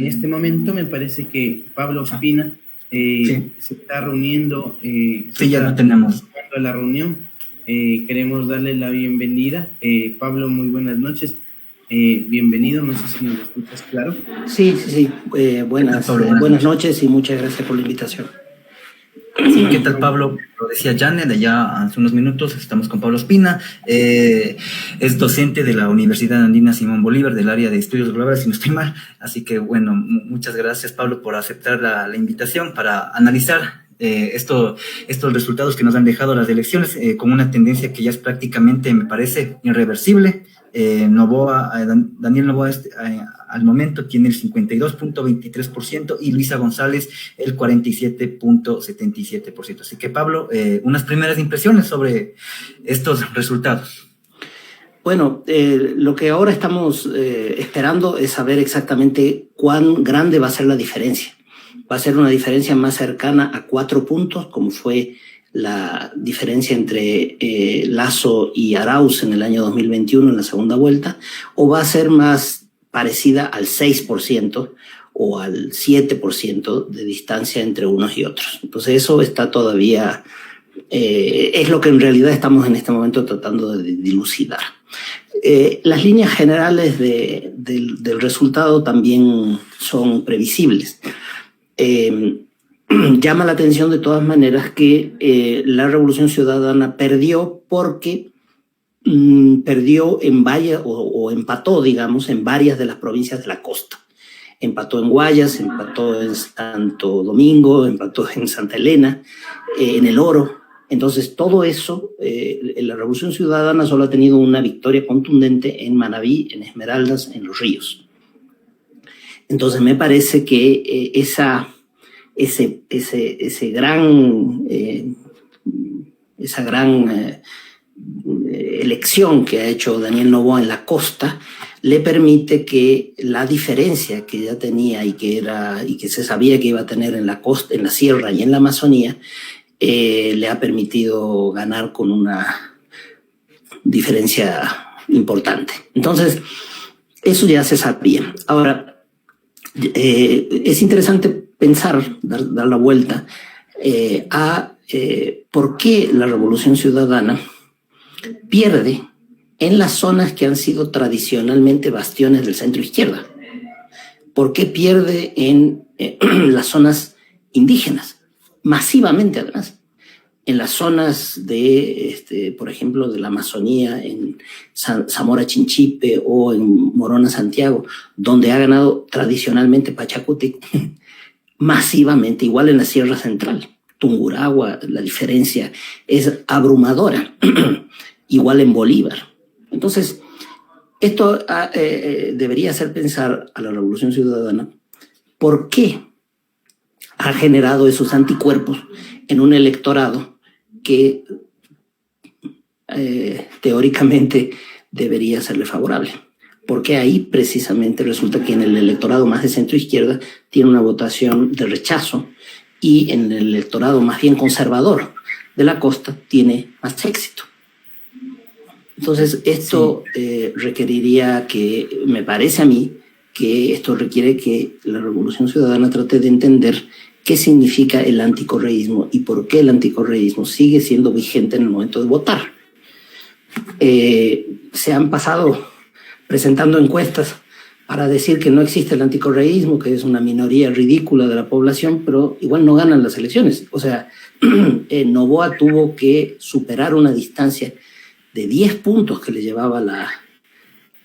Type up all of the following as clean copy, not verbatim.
En este momento me parece que Pablo Ospina Sí, se está reuniendo, sí, ya lo tenemos. a la reunión. Queremos darle la bienvenida. Pablo, muy buenas noches. Bienvenido, no sé si nos escuchas claro. Sí, sí, sí. ¿Qué tal, Pablo? Buenas Buenas noches. noches y muchas gracias por la invitación. Sí, ¿qué tal, Pablo? Lo decía Janet, allá hace unos minutos estamos con Pablo Ospina. Es docente de la Universidad Andina Simón Bolívar del área de estudios globales, si no estoy mal. Así que, bueno, muchas gracias, Pablo, por aceptar la invitación para analizar estos resultados que nos han dejado las elecciones, con una tendencia que ya es prácticamente, me parece, irreversible. Daniel Noboa al momento tiene el 52.23% y Luisa González el 47.77%. Así que, Pablo, unas primeras impresiones sobre estos resultados. Bueno, lo que ahora estamos esperando es saber exactamente cuán grande va a ser la diferencia. Va a ser una diferencia más cercana a 4 puntos, como fue la diferencia entre Lasso y Arauz en el año 2021 en la segunda vuelta, o va a ser más parecida al 6% o al 7% de distancia entre unos y otros. Entonces eso está todavía, es lo que en realidad estamos en este momento tratando de dilucidar. Las líneas generales del resultado también son previsibles. Llama la atención de todas maneras que la Revolución Ciudadana perdió porque perdió en varias, o empató, digamos, en varias de las provincias de la costa. Empató en Guayas, empató en Santo Domingo, empató en Santa Elena, en El Oro. Entonces, todo eso, la Revolución Ciudadana solo ha tenido una victoria contundente en Manabí, en Esmeraldas, en Los Ríos. Entonces, me parece que esa gran elección que ha hecho Daniel Noboa en la costa le permite que la diferencia que ya tenía y que se sabía que iba a tener en la costa, en la sierra y en la Amazonía, le ha permitido ganar con una diferencia importante. Entonces, eso ya se sabía. Ahora, es interesante pensar, dar la vuelta a por qué la Revolución Ciudadana pierde en las zonas que han sido tradicionalmente bastiones del centro izquierda. ¿Por qué pierde en las zonas indígenas? Masivamente, además. En las zonas de, por ejemplo, de la Amazonía, en Zamora Chinchipe o en Morona Santiago, donde ha ganado tradicionalmente Pachacuti, masivamente, igual en la Sierra Central. Tungurahua, la diferencia es abrumadora, igual en Bolívar. Entonces, esto debería hacer pensar a la Revolución Ciudadana por qué ha generado esos anticuerpos en un electorado que teóricamente debería serle favorable. Porque ahí precisamente resulta que en el electorado más de centro-izquierda tiene una votación de rechazo y en el electorado más bien conservador de la costa tiene más éxito. Entonces esto requeriría que, me parece a mí, que esto requiere que la Revolución Ciudadana trate de entender qué significa el anticorreísmo y por qué el anticorreísmo sigue siendo vigente en el momento de votar. Se han pasado presentando encuestas para decir que no existe el anticorreísmo, que es una minoría ridícula de la población, pero igual no ganan las elecciones. O sea, Noboa tuvo que superar una distancia de 10 puntos que le llevaba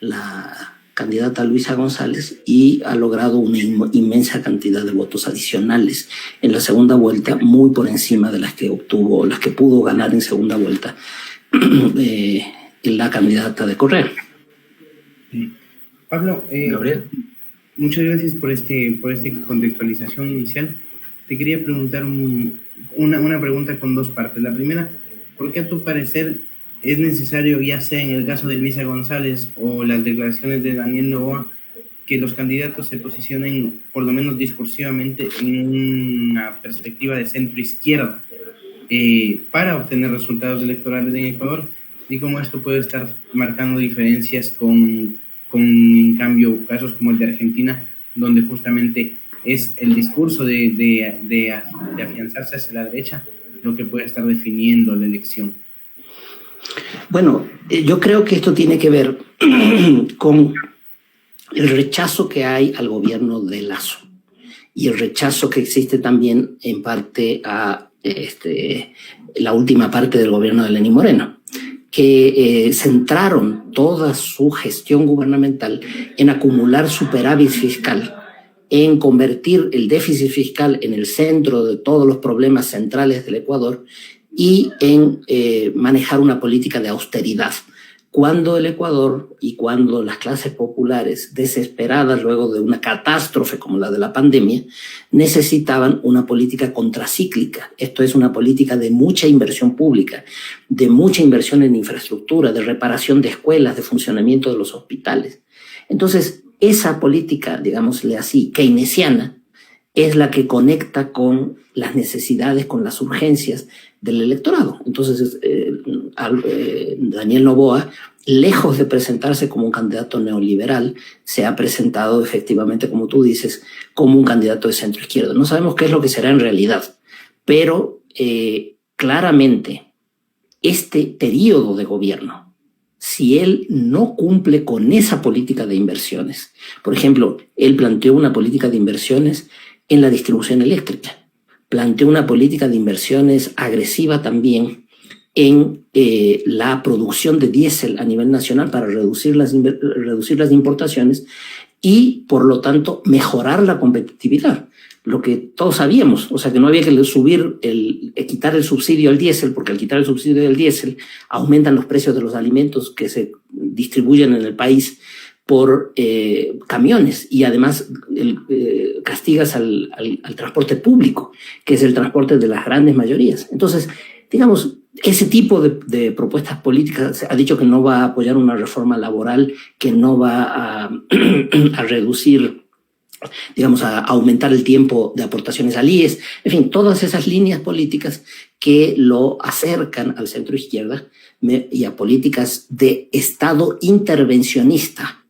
la candidata Luisa González y ha logrado una inmensa cantidad de votos adicionales en la segunda vuelta, muy por encima de las que obtuvo, las que pudo ganar en segunda vuelta la candidata de Correa. Pablo, Gabriel, muchas gracias por esta contextualización inicial. Te quería preguntar una pregunta con dos partes. La primera, ¿por qué a tu parecer es necesario, ya sea en el caso de Luisa González o las declaraciones de Daniel Noboa, que los candidatos se posicionen, por lo menos discursivamente, en una perspectiva de centro-izquierda para obtener resultados electorales en Ecuador, y cómo esto puede estar marcando diferencias con en cambio, casos como el de Argentina, donde justamente es el discurso de afianzarse hacia la derecha lo que puede estar definiendo la elección. Bueno, yo creo que esto tiene que ver con el rechazo que hay al gobierno de Lasso y el rechazo que existe también en parte a la última parte del gobierno de Lenín Moreno, que centraron toda su gestión gubernamental en acumular superávit fiscal, en convertir el déficit fiscal en el centro de todos los problemas centrales del Ecuador y en manejar una política de austeridad. Cuando el Ecuador y cuando las clases populares, desesperadas luego de una catástrofe como la de la pandemia, necesitaban una política contracíclica. Esto es una política de mucha inversión pública, de mucha inversión en infraestructura, de reparación de escuelas, de funcionamiento de los hospitales. Entonces, esa política, digámosle así, keynesiana, es la que conecta con las necesidades, con las urgencias del electorado. Entonces, Daniel Noboa, lejos de presentarse como un candidato neoliberal, se ha presentado efectivamente, como tú dices, como un candidato de centro izquierda. No sabemos qué es lo que será en realidad, pero claramente este periodo de gobierno, si él no cumple con esa política de inversiones, por ejemplo, él planteó una política de inversiones en la distribución eléctrica, planteó una política de inversiones agresiva también en la producción de diésel a nivel nacional para reducir las importaciones y, por lo tanto, mejorar la competitividad. Lo que todos sabíamos, o sea, que no había que quitar el subsidio al diésel, porque al quitar el subsidio del diésel aumentan los precios de los alimentos que se distribuyen en el país por camiones y además castigas al transporte público, que es el transporte de las grandes mayorías. Entonces, digamos, ese tipo de propuestas políticas ha dicho que no va a apoyar una reforma laboral, que no va a reducir, digamos, a aumentar el tiempo de aportaciones al IES. En fin, todas esas líneas políticas que lo acercan al centro izquierda y a políticas de Estado intervencionista.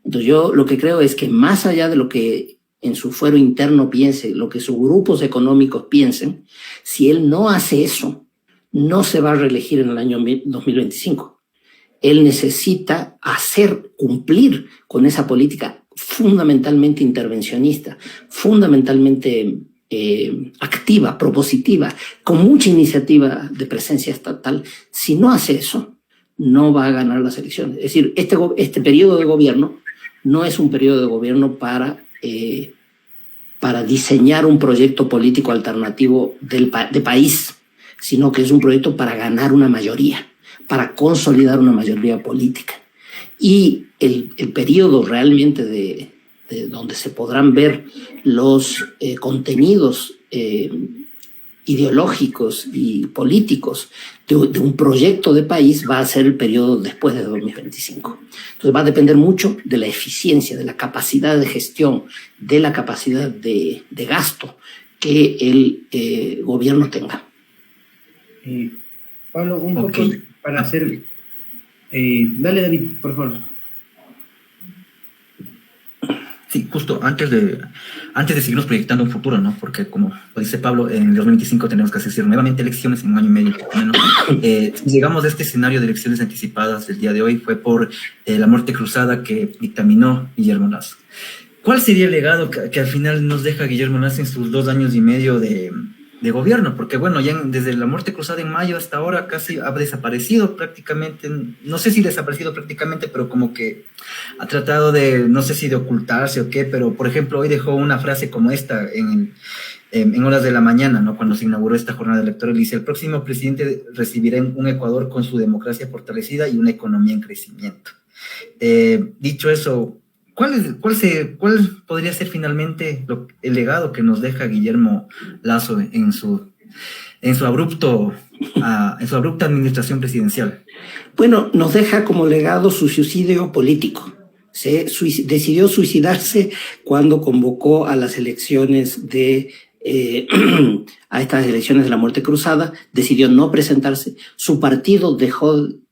Entonces yo lo que creo es que más allá de lo que en su fuero interno piense, lo que sus grupos económicos piensen, si él no hace eso, no se va a reelegir en el año 2025. Él necesita cumplir con esa política fundamentalmente intervencionista, fundamentalmente activa, propositiva, con mucha iniciativa de presencia estatal. Si no hace eso, no va a ganar las elecciones. Es decir, este periodo de gobierno no es un periodo de gobierno para diseñar un proyecto político alternativo de país, sino que es un proyecto para ganar una mayoría, para consolidar una mayoría política. Y el periodo realmente de donde se podrán ver los contenidos ideológicos y políticos de un proyecto de país va a ser el periodo después de 2025. Entonces va a depender mucho de la eficiencia, de la capacidad de gestión, de la capacidad de gasto que el gobierno tenga. Pablo, un poco para hacer... dale, David, por favor. Sí, justo antes de seguirnos proyectando un futuro, ¿no? Porque como lo dice Pablo, en el 2025 tenemos que hacer nuevamente elecciones en un año y medio. Menos. Si llegamos a este escenario de elecciones anticipadas del día de hoy, fue por la muerte cruzada que dictaminó Guillermo Lasso. ¿Cuál sería el legado que al final nos deja Guillermo Lasso en sus 2 años y medio de gobierno? Porque bueno, ya desde la muerte cruzada en mayo hasta ahora casi ha desaparecido prácticamente, no sé si desaparecido prácticamente, pero como que ha tratado de, no sé si de ocultarse o qué, pero por ejemplo hoy dejó una frase como esta en horas de la mañana, ¿no? Cuando se inauguró esta jornada electoral, dice: el próximo presidente recibirá un Ecuador con su democracia fortalecida y una economía en crecimiento. Dicho eso, ¿Cuál podría ser finalmente el legado que nos deja Guillermo Lasso en su abrupta administración presidencial? Bueno, nos deja como legado su suicidio político. Decidió suicidarse cuando convocó a las elecciones a estas elecciones de la muerte cruzada, decidió no presentarse. Su partido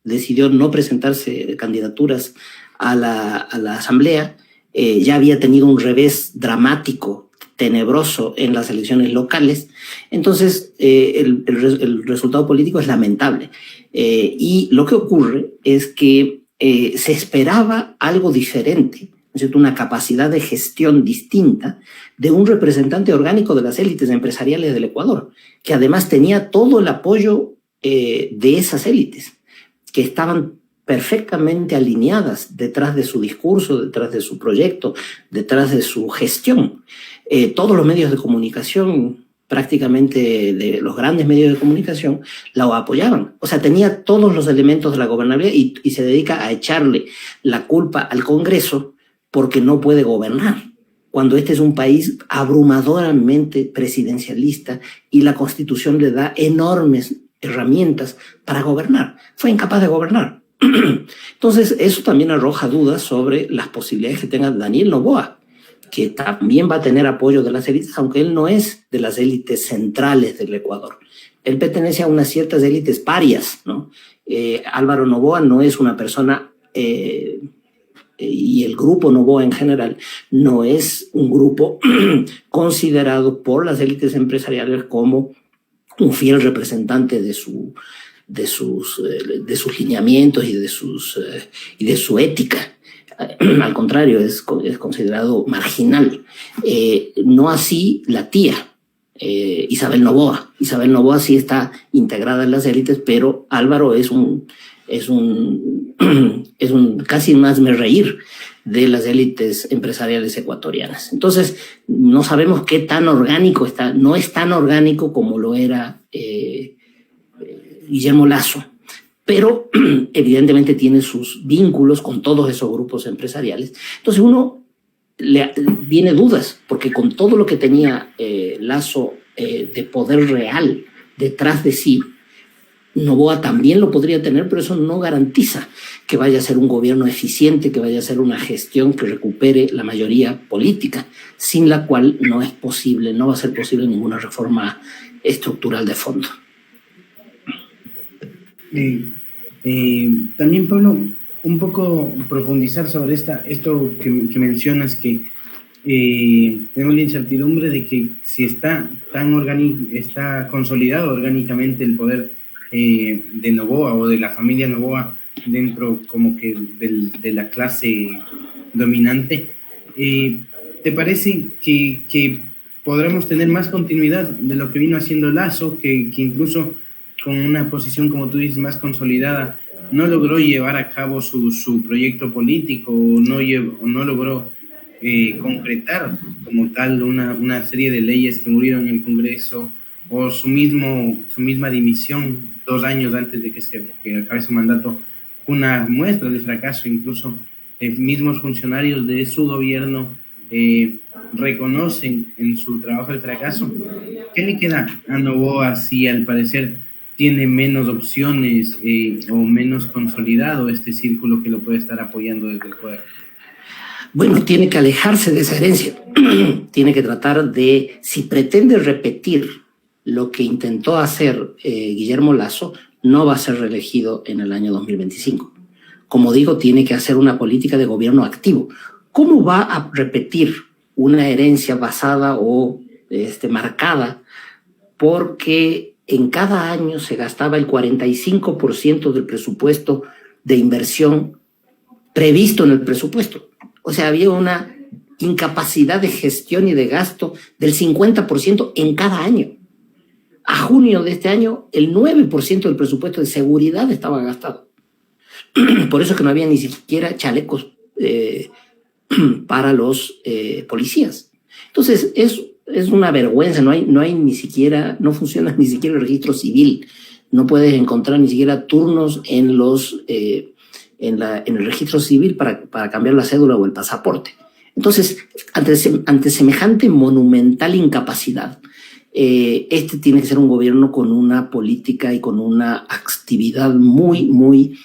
decidió no presentarse candidaturas a la asamblea ya había tenido un revés dramático, tenebroso en las elecciones locales. Entonces, el resultado político es lamentable. Y lo que ocurre es que se esperaba algo diferente, ¿no es cierto? Una capacidad de gestión distinta de un representante orgánico de las élites empresariales del Ecuador, que además tenía todo el apoyo de esas élites, que estaban perfectamente alineadas detrás de su discurso, detrás de su proyecto, detrás de su gestión. Todos los medios de comunicación, prácticamente de los grandes medios de comunicación, la apoyaban. O sea, tenía todos los elementos de la gobernabilidad y se dedica a echarle la culpa al Congreso porque no puede gobernar, cuando este es un país abrumadoramente presidencialista y la Constitución le da enormes herramientas para gobernar. Fue incapaz de gobernar. Entonces, eso también arroja dudas sobre las posibilidades que tenga Daniel Noboa, que también va a tener apoyo de las élites, aunque él no es de las élites centrales del Ecuador. Él pertenece a unas ciertas élites parias, ¿no? Álvaro Noboa no es una persona, y el grupo Noboa en general no es un grupo considerado por las élites empresariales como un fiel representante de sus lineamientos y de su ética. Al contrario, es considerado marginal. No así la tía, Isabel Noboa. Isabel Noboa sí está integrada en las élites, pero Álvaro es un casi más me reír de las élites empresariales ecuatorianas. Entonces, no sabemos qué tan orgánico está. No es tan orgánico como lo era Guillermo Lasso, pero evidentemente tiene sus vínculos con todos esos grupos empresariales. Entonces uno tiene dudas, porque con todo lo que tenía Lasso de poder real detrás de sí, Noboa también lo podría tener, pero eso no garantiza que vaya a ser un gobierno eficiente, que vaya a ser una gestión que recupere la mayoría política, sin la cual no va a ser posible ninguna reforma estructural de fondo. También, Pablo, un poco profundizar sobre esto que mencionas, que tenemos la incertidumbre de que si está consolidado orgánicamente el poder de Noboa o de la familia Noboa dentro como que de la clase dominante, ¿te parece que podremos tener más continuidad de lo que vino haciendo Lasso, que incluso con una posición, como tú dices, más consolidada, no logró llevar a cabo su proyecto político, o no logró concretar como tal una serie de leyes que murieron en el Congreso, o su misma dimisión 2 años antes de que acabe su mandato, una muestra de fracaso? Incluso mismos funcionarios de su gobierno reconocen en su trabajo el fracaso. ¿Qué le queda a Noboa si al parecer tiene menos opciones o menos consolidado este círculo que lo puede estar apoyando desde el poder? Bueno, tiene que alejarse de esa herencia. Tiene que tratar de, si pretende repetir lo que intentó hacer Guillermo Lasso, no va a ser reelegido en el año 2025. Como digo, tiene que hacer una política de gobierno activo. ¿Cómo va a repetir una herencia basada o marcada porque en cada año se gastaba el 45% del presupuesto de inversión previsto en el presupuesto? O sea, había una incapacidad de gestión y de gasto del 50% en cada año. A junio de este año, el 9% del presupuesto de seguridad estaba gastado. Por eso que no había ni siquiera chalecos para los policías. Entonces, es una vergüenza. No funciona ni siquiera el registro civil. No puedes encontrar ni siquiera turnos en el registro civil para cambiar la cédula o el pasaporte. Entonces, ante semejante monumental incapacidad, tiene que ser un gobierno con una política y con una actividad muy, muy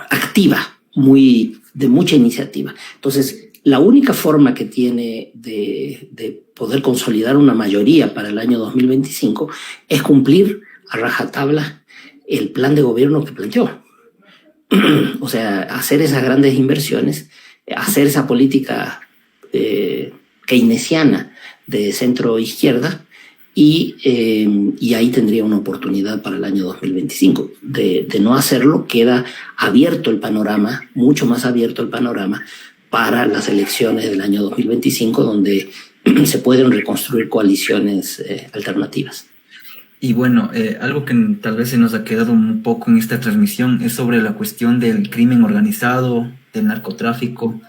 activa, de mucha iniciativa. Entonces, la única forma que tiene de poder consolidar una mayoría para el año 2025 es cumplir a rajatabla el plan de gobierno que planteó. O sea, hacer esas grandes inversiones hacer esa política keynesiana de centro-izquierda y ahí tendría una oportunidad para el año 2025. De no hacerlo, queda abierto el panorama, mucho más abierto el panorama para las elecciones del año 2025, donde se pueden reconstruir coaliciones alternativas. Y bueno, algo que tal vez se nos ha quedado un poco en esta transmisión es sobre la cuestión del crimen organizado, del narcotráfico.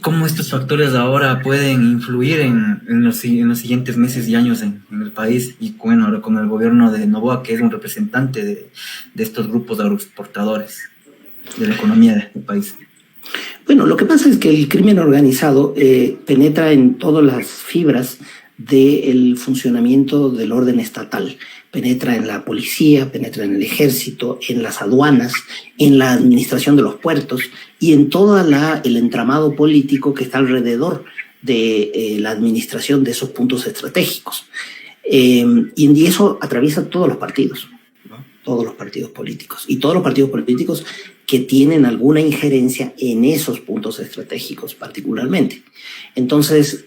¿Cómo estos factores ahora pueden influir en los siguientes meses y años en el país? Y bueno, ahora con el gobierno de Noboa, que es un representante de estos grupos agroexportadores de la economía del país. Bueno, lo que pasa es que el crimen organizado penetra en todas las fibras del funcionamiento del orden estatal. Penetra en la policía, penetra en el ejército, en las aduanas, en la administración de los puertos y en todo el entramado político que está alrededor de la administración de esos puntos estratégicos. Y eso atraviesa todos los partidos, ¿no? Todos los partidos políticos y todos los partidos políticos que tienen alguna injerencia en esos puntos estratégicos particularmente. Entonces,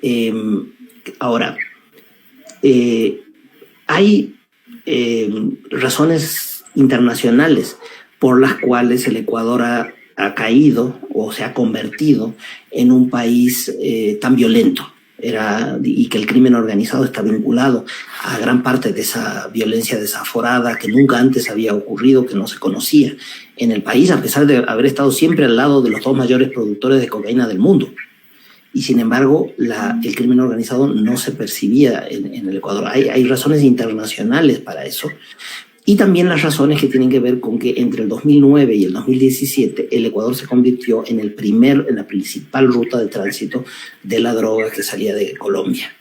ahora, hay razones internacionales por las cuales el Ecuador ha caído o se ha convertido en un país tan violento. Y que el crimen organizado está vinculado a gran parte de esa violencia desaforada que nunca antes había ocurrido, que no se conocía en el país, a pesar de haber estado siempre al lado de los dos mayores productores de cocaína del mundo. Y sin embargo, el crimen organizado no se percibía en el Ecuador. Hay razones internacionales para eso. Y también las razones que tienen que ver con que entre el 2009 y el 2017 el Ecuador se convirtió en la principal ruta de tránsito de la droga que salía de Colombia.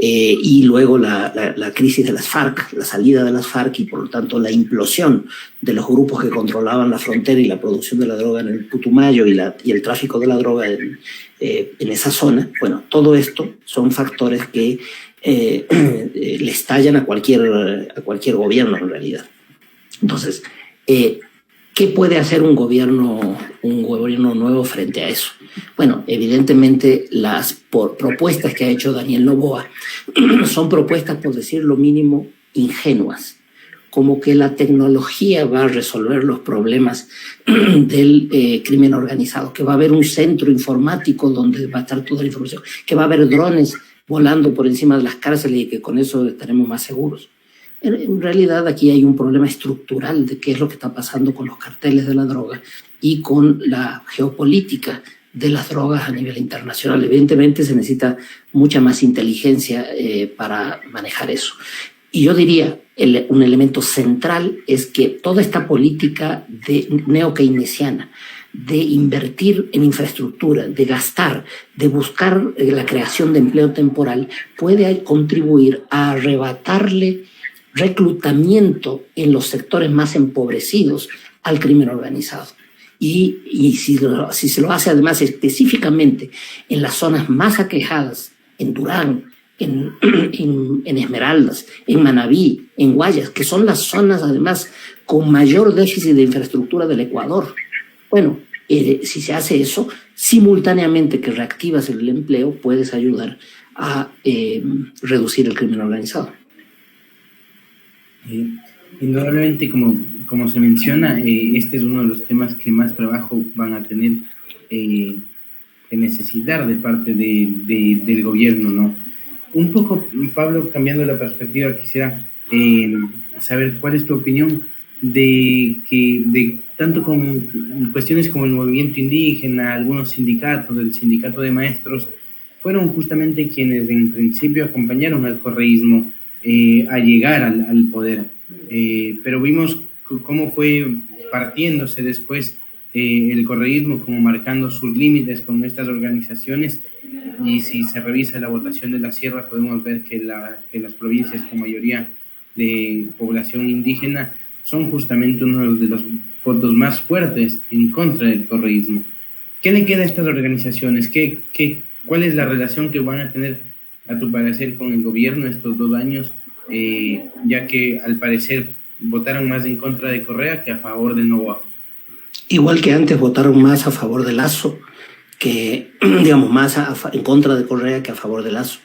Y luego la crisis de las FARC, la salida de las FARC y por lo tanto la implosión de los grupos que controlaban la frontera y la producción de la droga en el Putumayo y el tráfico de la droga en esa zona. Bueno, todo esto son factores que le estallan a cualquier gobierno en realidad. Entonces, ¿qué puede hacer un gobierno nuevo frente a eso? Bueno, evidentemente las propuestas que ha hecho Daniel Noboa son propuestas, por decir lo mínimo, ingenuas, como que la tecnología va a resolver los problemas del crimen organizado, que va a haber un centro informático donde va a estar toda la información, que va a haber drones volando por encima de las cárceles y que con eso estaremos más seguros. En realidad aquí hay un problema estructural de qué es lo que está pasando con los carteles de la droga y con la geopolítica de las drogas a nivel internacional. Evidentemente se necesita mucha más inteligencia para manejar eso. Y yo diría, un elemento central es que toda esta política neo-keynesiana de invertir en infraestructura, de gastar, de buscar la creación de empleo temporal, puede contribuir a arrebatarle reclutamiento en los sectores más empobrecidos al crimen organizado. Y si se lo hace además específicamente en las zonas más aquejadas, en Durán, en Esmeraldas, en Manabí, en Guayas, que son las zonas además con mayor déficit de infraestructura del Ecuador. Bueno, si se hace eso, simultáneamente que reactivas el empleo, puedes ayudar a reducir el crimen organizado. Indudablemente, como se menciona, este es uno de los temas que más trabajo van a tener que necesitar de parte del gobierno, ¿no? Un poco, Pablo, cambiando la perspectiva, quisiera saber cuál es tu opinión de tanto con cuestiones como el movimiento indígena, algunos sindicatos, el sindicato de maestros, fueron justamente quienes en principio acompañaron al correísmo a llegar al poder. Pero vimos cómo fue partiéndose después el correísmo, como marcando sus límites con estas organizaciones, y si se revisa la votación de la Sierra podemos ver que las provincias con mayoría de población indígena son justamente uno de los votos más fuertes en contra del correísmo. ¿Qué le queda a estas organizaciones? ¿Cuál es la relación que van a tener, a tu parecer, con el gobierno estos 2 años, ya que al parecer votaron más en contra de Correa que a favor de Noboa? Igual que antes votaron más a favor de Lasso que digamos, más en contra de Correa que a favor de Lasso,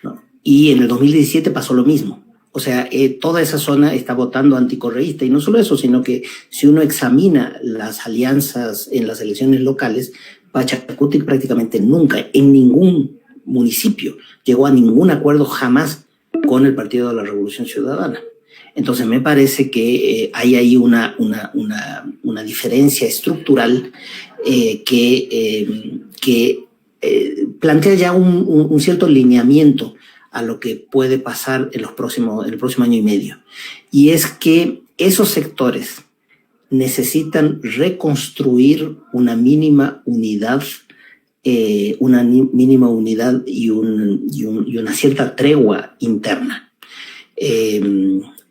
¿no? Y en el 2017 pasó lo mismo. O sea, toda esa zona está votando anticorreísta, y no solo eso, sino que si uno examina las alianzas en las elecciones locales, Pachacutic prácticamente nunca, en ningún municipio, llegó a ningún acuerdo jamás con el Partido de la Revolución Ciudadana. Entonces me parece que hay ahí una diferencia estructural que plantea ya un cierto lineamiento a lo que puede pasar en el próximo año y medio. Y es que esos sectores necesitan reconstruir una mínima unidad y una cierta tregua interna.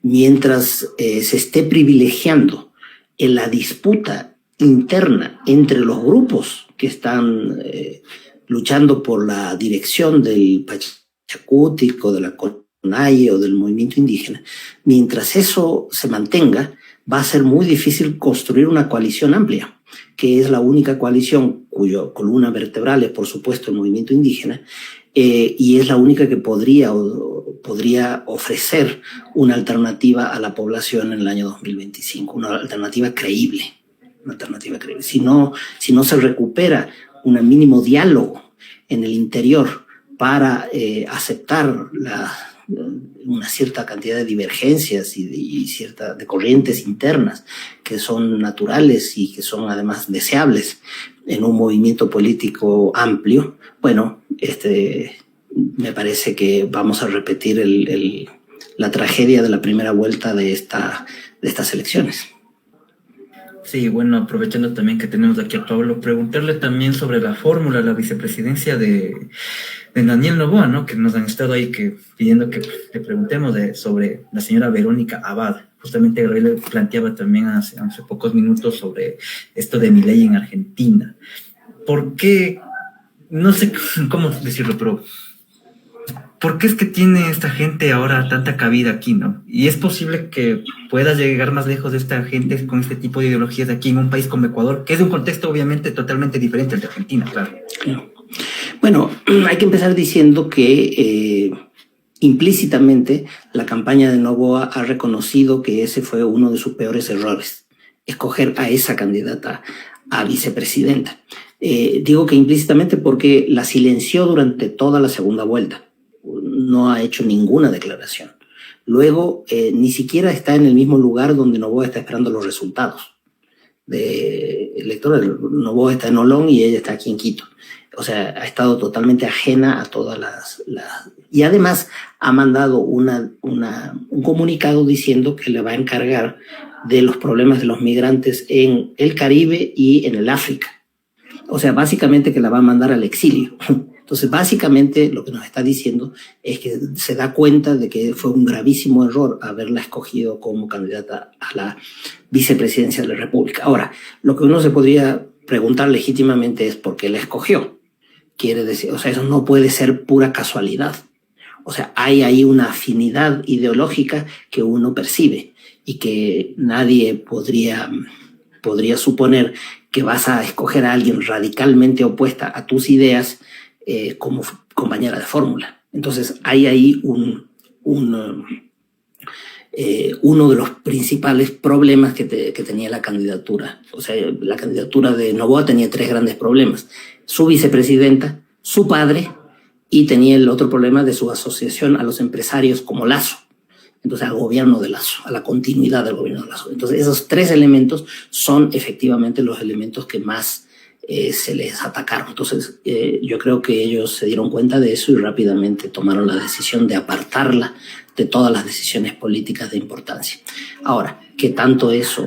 Mientras se esté privilegiando en la disputa interna entre los grupos que están luchando por la dirección del Pachacutic o de la CONAIE o del movimiento indígena, mientras eso se mantenga, va a ser muy difícil construir una coalición amplia, que es la única coalición cuya columna vertebral es, por supuesto, el movimiento indígena, y es la única que podría ofrecer una alternativa a la población en el año 2025, una alternativa creíble. Si no se recupera un mínimo diálogo en el interior para aceptar una cierta cantidad de divergencias y de corrientes internas que son naturales y que son además deseables en un movimiento político amplio, bueno, me parece que vamos a repetir la tragedia de la primera vuelta de estas elecciones. Sí, bueno, aprovechando también que tenemos aquí a Pablo, preguntarle también sobre la fórmula, la vicepresidencia de Daniel Noboa, ¿no? Que nos han estado ahí pidiendo que le preguntemos sobre la señora Verónica Abad. Justamente Gabriel planteaba también hace pocos minutos sobre esto de Milei en Argentina. ¿Por qué? No sé cómo decirlo, pero ¿por qué es que tiene esta gente ahora tanta cabida aquí, no? Y es posible que pueda llegar más lejos de esta gente con este tipo de ideologías aquí en un país como Ecuador, que es un contexto obviamente totalmente diferente al de Argentina, claro. Bueno, hay que empezar diciendo que implícitamente la campaña de Noboa ha reconocido que ese fue uno de sus peores errores, escoger a esa candidata a vicepresidenta. Digo que implícitamente porque la silenció durante toda la segunda vuelta. No ha hecho ninguna declaración. Luego, ni siquiera está en el mismo lugar donde Noboa está esperando los resultados electorales. Noboa está en Olón y ella está aquí en Quito. O sea, ha estado totalmente ajena a todas y además ha mandado un comunicado diciendo que le va a encargar de los problemas de los migrantes en el Caribe y en el África. O sea, básicamente que la va a mandar al exilio. Entonces, básicamente lo que nos está diciendo es que se da cuenta de que fue un gravísimo error haberla escogido como candidata a la vicepresidencia de la República. Ahora, lo que uno se podría preguntar legítimamente es por qué la escogió. Quiere decir, o sea, eso no puede ser pura casualidad. O sea, hay ahí una afinidad ideológica que uno percibe y que nadie podría suponer que vas a escoger a alguien radicalmente opuesta a tus ideas como compañera de fórmula. Entonces hay ahí uno de los principales problemas que tenía la candidatura. O sea, la candidatura de Noboa tenía 3 grandes problemas: su vicepresidenta, su padre, y tenía el otro problema de su asociación a los empresarios como Lasso. Entonces, al gobierno de Lasso, a la continuidad del gobierno de Lasso. Entonces, esos 3 elementos son efectivamente los elementos que más se les atacaron. Entonces, yo creo que ellos se dieron cuenta de eso y rápidamente tomaron la decisión de apartarla de todas las decisiones políticas de importancia. Ahora, ¿qué tanto eso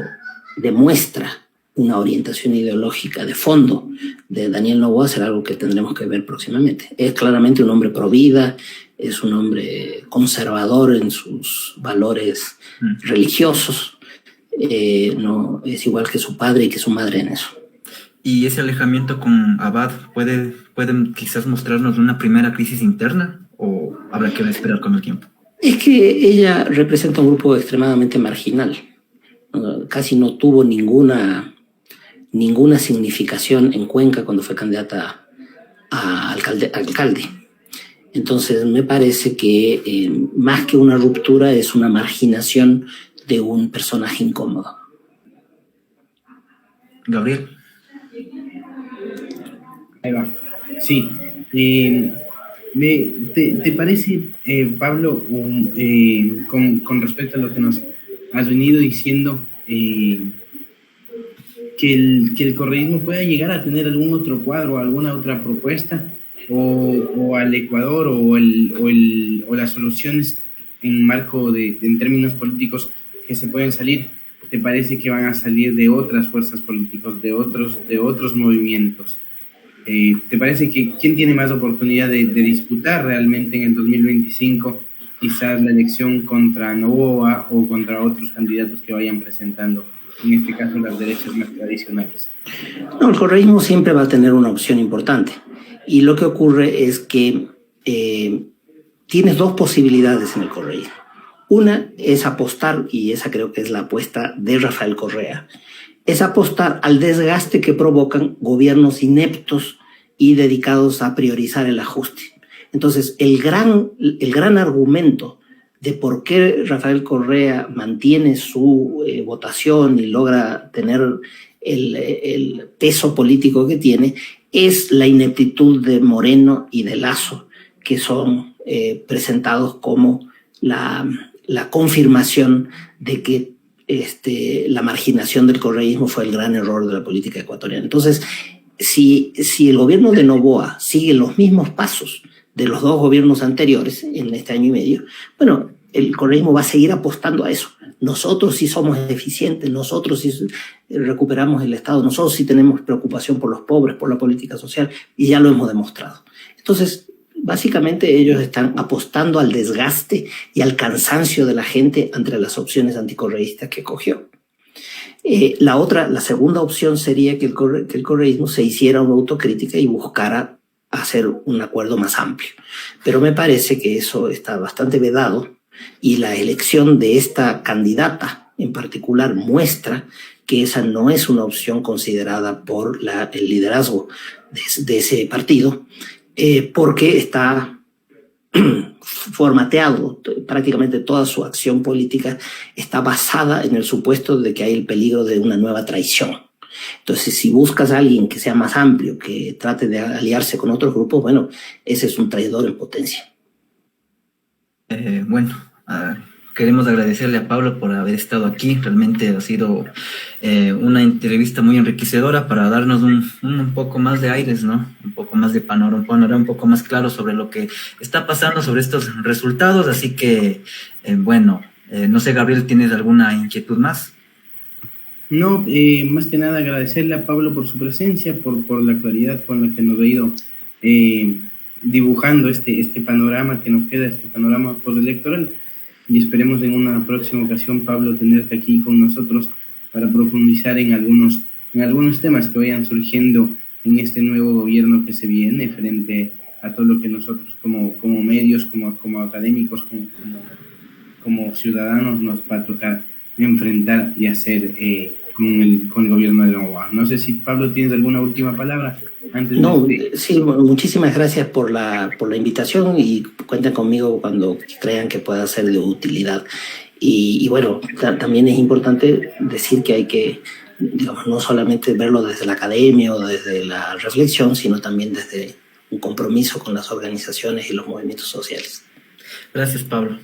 demuestra una orientación ideológica de fondo de Daniel Noboa? Será algo que tendremos que ver próximamente. Es claramente un hombre pro vida, es un hombre conservador en sus valores religiosos, no es igual que su padre y que su madre en eso. ¿Y ese alejamiento con Abad puede quizás mostrarnos una primera crisis interna o habrá que esperar con el tiempo? Es que ella representa un grupo extremadamente marginal. Casi no tuvo ninguna ninguna significación en Cuenca cuando fue candidata a alcalde. Entonces me parece que más que una ruptura es una marginación de un personaje incómodo. Gabriel. Ahí va. Sí. ¿Te parece, Pablo, con respecto a lo que nos has venido diciendo, que el correísmo pueda llegar a tener algún otro cuadro, alguna otra propuesta, o al Ecuador, o las soluciones en términos políticos que se pueden salir, te parece que van a salir de otras fuerzas políticas, de otros movimientos? ¿Te parece que quién tiene más oportunidad de disputar realmente en el 2025 quizás la elección contra Noboa o contra otros candidatos que vayan presentando, en este caso las derechas más tradicionales? No, el correísmo siempre va a tener una opción importante, y lo que ocurre es que tienes dos posibilidades en el correísmo. Una es apostar, y esa creo que es la apuesta de Rafael Correa, es apostar al desgaste que provocan gobiernos ineptos y dedicados a priorizar el ajuste. Entonces, el gran argumento de por qué Rafael Correa mantiene su votación y logra tener el peso político que tiene es la ineptitud de Moreno y de Lasso, que son presentados como la confirmación de que la marginación del correísmo fue el gran error de la política ecuatoriana. Entonces, si el gobierno de Noboa sigue los mismos pasos de los dos gobiernos anteriores en este año y medio, bueno, el correísmo va a seguir apostando a eso. Nosotros sí somos eficientes, nosotros sí recuperamos el Estado, nosotros sí tenemos preocupación por los pobres, por la política social, y ya lo hemos demostrado. Entonces, básicamente ellos están apostando al desgaste y al cansancio de la gente ante las opciones anticorreístas que cogió. La segunda opción sería que el correísmo se hiciera una autocrítica y buscara hacer un acuerdo más amplio. Pero me parece que eso está bastante vedado, y la elección de esta candidata en particular muestra que esa no es una opción considerada por el liderazgo de ese partido, porque está formateado, prácticamente toda su acción política está basada en el supuesto de que hay el peligro de una nueva traición. Entonces, si buscas a alguien que sea más amplio, que trate de aliarse con otros grupos, bueno, ese es un traidor en potencia. Queremos agradecerle a Pablo por haber estado aquí. Realmente ha sido una entrevista muy enriquecedora para darnos un poco más de aires, ¿no? Un poco más de panorama un poco más claro sobre lo que está pasando, sobre estos resultados. Así que, no sé, Gabriel, ¿tienes alguna inquietud más? No, más que nada agradecerle a Pablo por su presencia, por la claridad con la que nos ha ido dibujando este panorama que nos queda, este panorama postelectoral. Y esperemos en una próxima ocasión, Pablo, tenerte aquí con nosotros para profundizar en algunos temas que vayan surgiendo en este nuevo gobierno que se viene, frente a todo lo que nosotros como medios, como académicos, como ciudadanos nos va a tocar enfrentar y hacer con el gobierno de Noboa. No sé si, Pablo, tienes alguna última palabra. Sí, muchísimas gracias por la invitación, y cuenten conmigo cuando crean que pueda ser de utilidad. Y bueno, también es importante decir que hay que, digamos, no solamente verlo desde la academia o desde la reflexión, sino también desde un compromiso con las organizaciones y los movimientos sociales. Gracias, Pablo.